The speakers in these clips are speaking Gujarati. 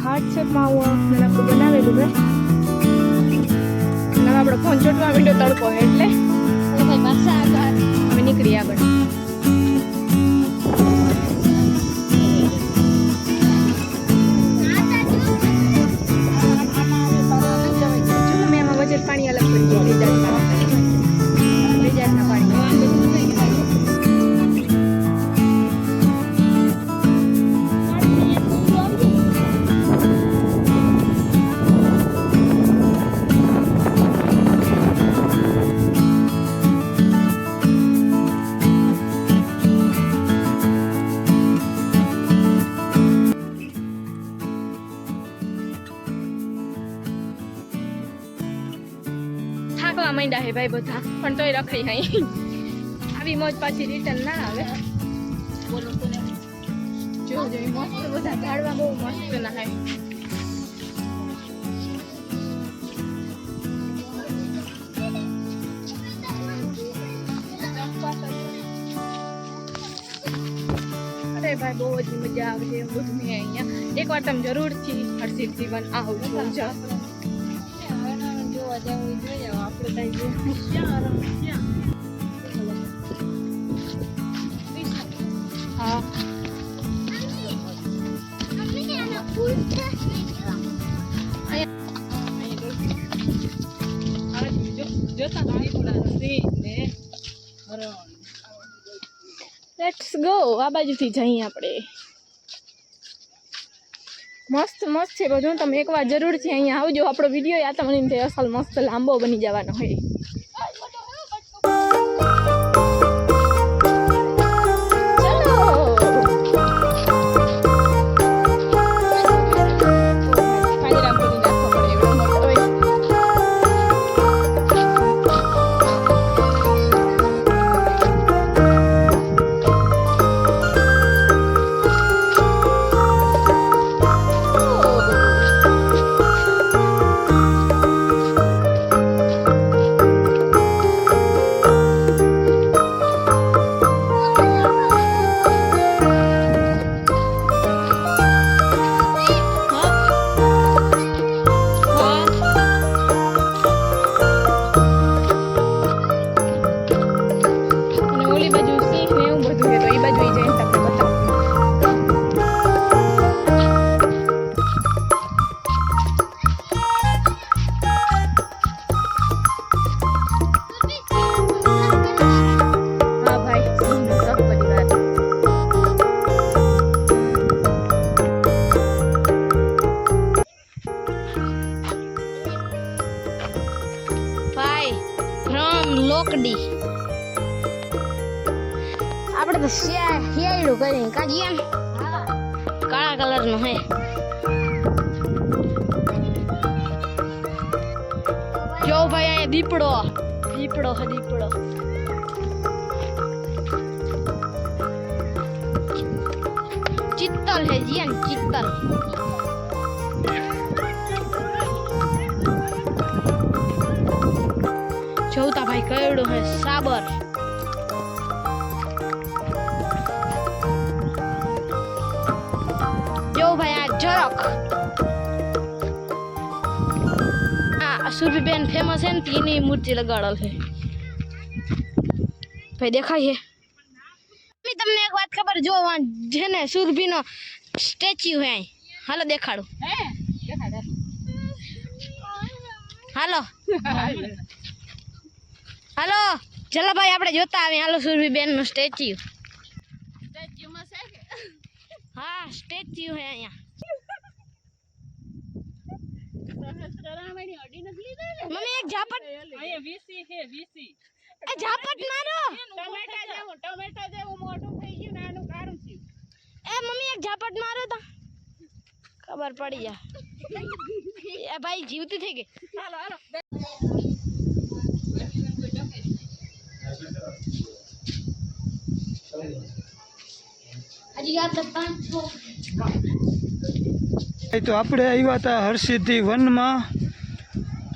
હાર્ટ શેપમાં આવું નાનકડું બનાવેલું છે. અને આપણો ફોન ચોટવા માંડ્યો તડકો એટલે ભાઈ પાછા આગળ હવે નીકળી આગળ. મેં એમાં વજન પાણી અલગ કરી દીધું રિજાર્જના પાણી. થાકવા માંડ્યા હે ભાઈ બધા, પણ તોય રખાઈ અહીં. આવી મોજ પાછી રિટર્ન ના આવે. બોલો તો જો મસ્ત બધા ઝાડવા બહુ મસ્ત ના હે. અરે ભાઈ બહુ જ મજા આવે છે એમ બધું. મેં અહીંયા એકવાર તમે જરૂરથી હર્ષિત જીવન આવજો. હા લેટ્સ ગો. આ બાજુથી જઈએ આપણે. મસ્ત મસ્ત છે બધું. તમે એકવાર જરૂરથી અહીંયા આવજો. આપણો વિડીયો યા તમને એમ થાય અસલ મસ્ત લાંબો બની જવાનો હોય. લોકડી આપણે તો શિયાળું કરીને કાઢીએ ને. કાળા કલર નો હે. જો ભાઈ અહીંયા દીપડો દીપડો હે દીપડો. ચિત્તલ હે જીયન ચિત્તલ. જોતા ભાઈ કયડો હે સાબર. જો ભાઈ આ જરાક આ સુરભીબેન ફેમસ છે ને તેની મૂર્તિ લગાડેલ છે ભાઈ. દેખાય છે તમને એક વાત ખબર? જો છે ને સુરભીનો સ્ટેચ્યુ હે. હાલો દેખાડું. હાલો હાલો ચલો ભાઈ આપણે જોતા આવીએ. હાલો સુરભીબેન નું સ્ટેચ્યુ. હા સ્ટેચ્યુ હે અહીંયા. મમ્મી એક ઝાપટ. અહીંયા વીસી છે વીસી. એ ઝાપટ મારો. ટમેટા જેવું મોટું થઈ ગયું નાનું કાળું થયું. એ મમ્મી એક ઝાપટ મારો તો ખબર પડી જાય. એ ભાઈ જીવતી થઈ ગઈ. હાલો હાલો તો આપણે આવ્યા હતા હરસિદ્ધિ વનમાં.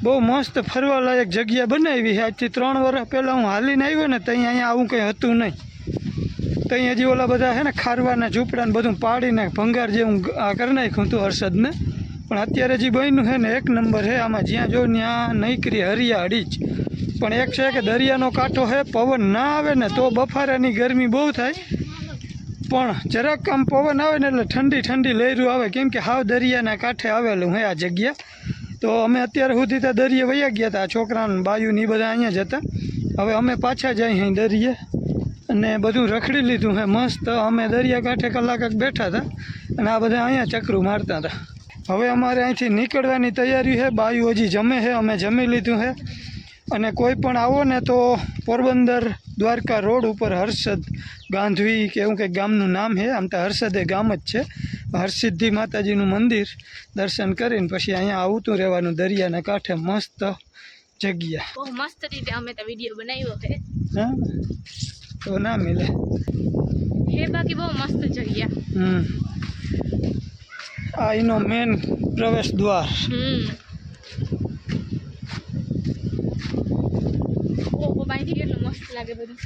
બહુ મસ્ત ફરવાલાયક જગ્યા બનાવી છે. આજથી 3 વર્ષ પહેલાં હું હાલીને આવ્યો ને ત્યાં અહીંયા આવું કંઈ હતું નહીં. ત્યાં હજી ઓલા બધા છે ને ખારવાના ઝૂંપડા ને બધું પાડીને ભંગાર જેવું કરી નાખ્યું હતું હર્ષદને. પણ અત્યારે જે બન્યું છે ને એક નંબર છે. આમાં જ્યાં જો ત્યાં નહીકરી હરિયાળી જ. પણ એક છે કે દરિયાનો કાંઠો છે, પવન ના આવે ને તો બફારાની ગરમી બહુ થાય, પણ જરાક આમ પવન આવે ને એટલે ઠંડી ઠંડી લહેરું આવે, કેમ કે હાવ દરિયાના કાંઠે આવેલું છે આ જગ્યા. તો અમે અત્યારે સુધી ત્યાં દરિયે વયા ગયા હતા, છોકરાને બાયું ને એ બધા અહીંયા જ હતા. હવે અમે પાછા જઈએ અહીં દરિયે અને બધું રખડી લીધું છે મસ્ત. અમે દરિયા કાંઠે કલાક બેઠા હતા અને આ બધા અહીંયા ચક્રું મારતા હતા. હવે અમારે અહીંથી નીકળવાની તૈયારી છે. બાયું હજી જમે છે, અમે જમી લીધું છે. અને કોઈ પણ આવો ને તો પોરબંદર દ્વારકા રોડ ઉપર હર્ષદ ગાંધવી કે એવું કંઈક ગામનું નામ છે. આમ તો હર્ષદ એ ગામ જ છે. હરસિદ્ધિ માતાજીનું મંદિર દર્શન કરીને પછી અહીંયા આવતું રહેવાનું દરિયાના કાંઠે. મસ્ત જગ્યા, બહુ મસ્ત રીતે અમે તો વિડીયો બનાવ્યો છે. હા તો ના મિલે હે બાકી બહુ મસ્ત જગ્યા. આ એનો મેન પ્રવેશ દ્વાર. ઓહો બાઈથી કેટલું મસ્ત લાગે બધું.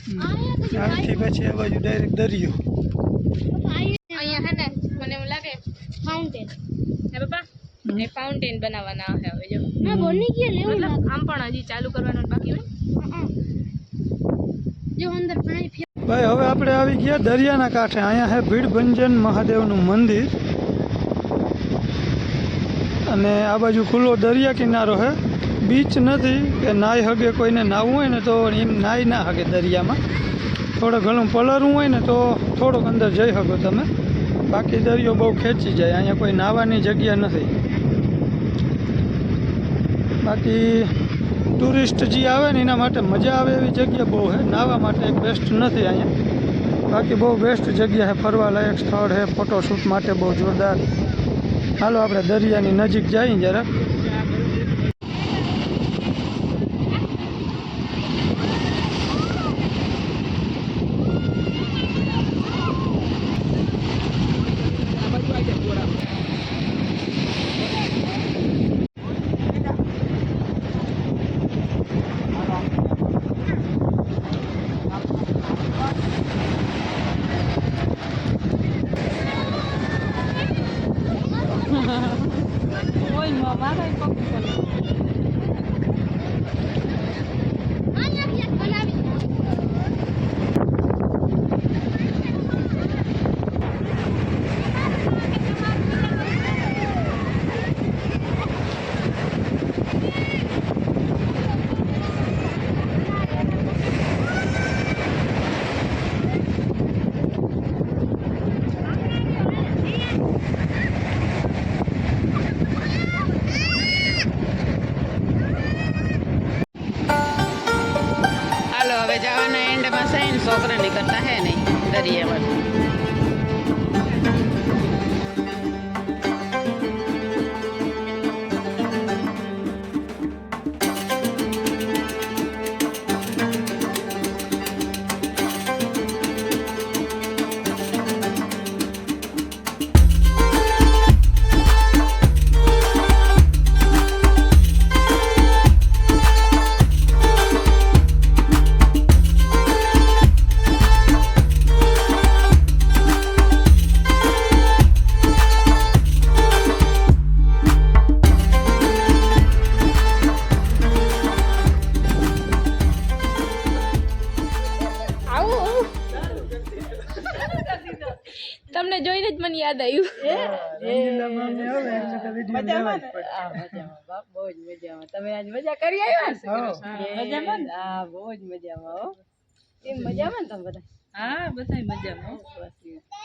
અહીંથી પછી આ બાજુ ડાયરેક્ટ દરિયો. અહીંયા હે ને મને એવું લાગે ફાઉન્ટેન. હે પપ્પા એ ફાઉન્ટેન બનાવવાના છે હવે જો. ના બની ગયા લેવું આમ પણ હજી ચાલુ કરવાનું બાકી હોય. જો અંદર પાણી ભાઈ હવે આપણે આવી ગયા દરિયાના કાંઠે. અહીંયા છે ભીડભંજન મહાદેવનું મંદિર અને આ બાજુ ખુલ્લો દરિયા કિનારો છે. બીચ નથી કે નાહી હગે, કોઈને નાહવું હોય ને તો એમ નાહી ના હગે દરિયામાં. થોડું ઘણું પલળવું હોય ને તો થોડુંક અંદર જઈ શકો તમે, બાકી દરિયો બહુ ખેંચી જાય. અહીંયા કોઈ નાહવાની જગ્યા નથી. બાકી ટુરિસ્ટ જે આવે ને એના માટે મજા આવે એવી જગ્યા બહુ છે. નાહવા માટે એક બેસ્ટ નથી અહીંયા, બાકી બહુ બેસ્ટ જગ્યા છે, ફરવા લાયક સ્થળ છે, ફોટોશૂટ માટે બહુ જોરદાર. હાલો આપણે દરિયાની નજીક જઈએ જરાક. હવે જવાના એન્ડમાં છે ને છોકરા નીકળતા હે નહીં દરિયામાં. તમને જોઈને જ મને યાદ આવ્યું. બહુ જ મજામાં. તમે આજ મજા કરી આવ્યા? મજામાં? હા બહુ જ મજામાં. હો એમ મજામાં ને તમે બધા? હા બધા મજામાં.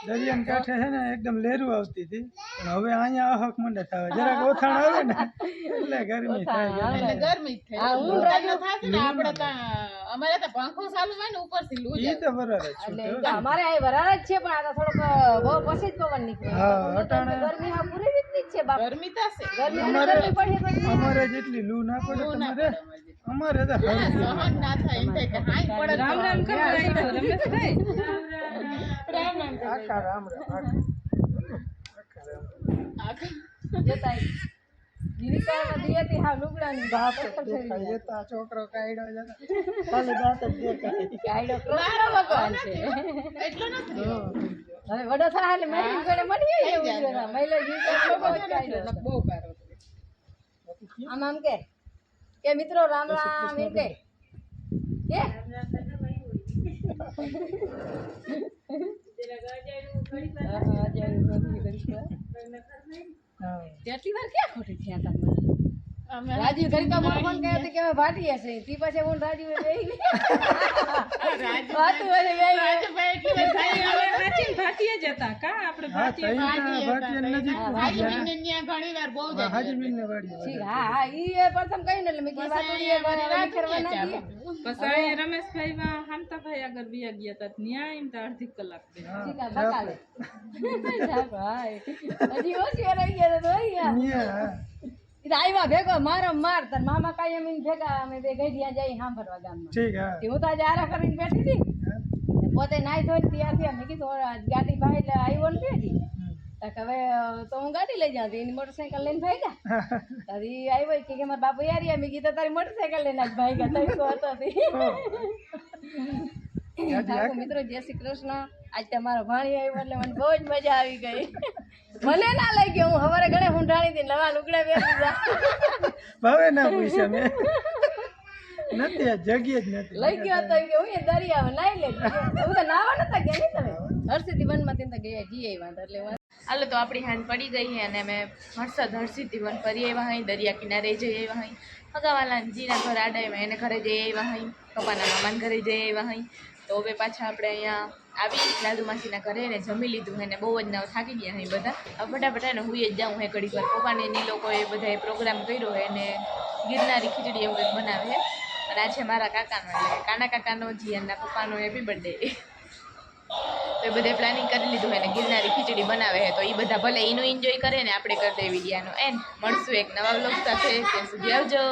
દરિયાના કાંઠે છે ને એકદમ લેરું આવતી હતી, પણ હવે અહીંયા અહક મંડે થાય. જરાક ઓથાણ આવે ને એટલે ગરમી થાય. ગરમી થાય. હું રાજો થાશે ને આપણે અમારે તો પંખો ચાલુ હોય ને ઉપરથી લૂ જાય. ઈ તો બરાબર છે. અમારે આ વરાળ જ છે, પણ આ તો થોડોક બહુ પછી જ પવન નીકળે. હા અટાણે ગરમી હા પૂરી રીતની જ છે બાપ. ગરમી તો છે. ગરમી પડી. અમારે જેટલી લૂ ના પડે તમારે, અમારે તો સહન ના થાય. એમ થાય કે હાઈ પડે. રામ રામ કરો રમેશભાઈ. રામ રામ આખા રામ રામ. જતા જીવિકામાં દિયાતી હા લુગડાની બાપ જતા છોકરો કાયડો જતા ખાલી દાંત જ દેખાય. કાયડો કૃષ્ણ ભગવાન છે. એટલો નથી. હવે વડો થાય એટલે મરી ગળે મળી જાય એવું છે. મહિલા જીવિકા બહુ કાયડો બહુ કાયડો. આમ કે મિત્રો રામ રામ એમ કે કેટલી વાર ક્યાં ખોટી થયા તમે રાજીવ ઘડીકા મોર ફોન કર્યો તો કે અમે ભાટી હશે તી પછી હું રાજીવ બેહી વાતું હોય બેહી રાજભાઈ એટલી વાર ખાઈ હવે નાચી ભાટીએ જતા કા આપણે ભાટીએ ઘણી વાર બહુ જાય હાજીબીન ને વાડી હા ઈ પ્રથમ કહીને એટલે મેં કીધું વાતુડીએ કરવા ના દી પછી રમેશભાઈ માં હમતાભાઈ આગળ બીયા ગયા તા ન્યાય એમ તો અડધી કલાક દે ઠીક આ બકાલે હજી ઓછી રહી ગયા તો યાર આવ્યા ભેગો મારો માર તાર મામા કાયમ ઈન ભેગા અમે બે ગઈડિયા જઈ સાંભળવા ગામમાં ઠીક હા હું તો આજે આરા કરીને બેઠી હતી પોતે નાઈ ધોઈ તૈયાર થયા મેં કીધું ગાડી ભાઈ એટલે આવ્યો ને હતી હવે તો હું ગાડી લઈ જાઉં એની મોટરસાઇકલ લઈને ભાગ્યા તારી આવ્યો કે મારા બાપુ યાર મેં કીધું તારી મોટરસાઇકલ લઈને જ ભાગ્યા તઈ તો હતો મિત્રો જય શ્રી કૃષ્ણ આજ તમારો ભાણી આવ્યો એટલે મને બહુ જ મજા આવી ગઈ મને ના લઈ ગયો હું સવારે ઘણે હુંઢાણી હતી નવા લુગડા પહેરી દીધા ભાવે ના પૂછ્યા મેં નથી આ જગ્યા જ નથી લઈ ગયો તો કે હું એ દરિયામાં નાઈ લે હું તો નાવા નતા ગયા નહીં તમે હરસિદ્ધિ વનમાં તો ગયા જઈ આવ્યા એટલે હાલો તો આપણી હાથ પડી ગઈ છે અને અમે હરસિદ્ધિ વન ફરી આવ્યા અહીં દરિયા કિનારે જઈ આવ્યા અહીં હગાવાલા જીના ઘર આડામાં એને ઘરે જઈ આવ્યા અહીં પપ્પાના મામાના ઘરે જઈ આવ્યા અહીં તો હવે પાછા આપણે અહીંયા આવી દાદુ માસીના ઘરે ને જમી લીધું હે ને બહુ જ ના થાકી ગયા અહીં બધા ફટાફટ ને હું જ જાઉં હે ઘડીક વાર પપ્પાને એ લોકોએ બધાએ પ્રોગ્રામ કર્યો હે ને ગિરનારી ખીચડી એવું કંઈક બનાવે છે અને આ છે મારા કાકાનો એટલે કાના કાકાનો જીયાના પપ્પાનો હેપી બર્થડે તો એ બધે પ્લાનિંગ કરી લીધું હે ને ગિરનારી ખીચડી બનાવે છે તો એ બધા ભલે એનું એન્જોય કરે ને આપણે કરી દઈએ વિડીયાનો એન્ડ મળશું એક નવા વ્લોગ સાથે ત્યાં સુધી આવજો.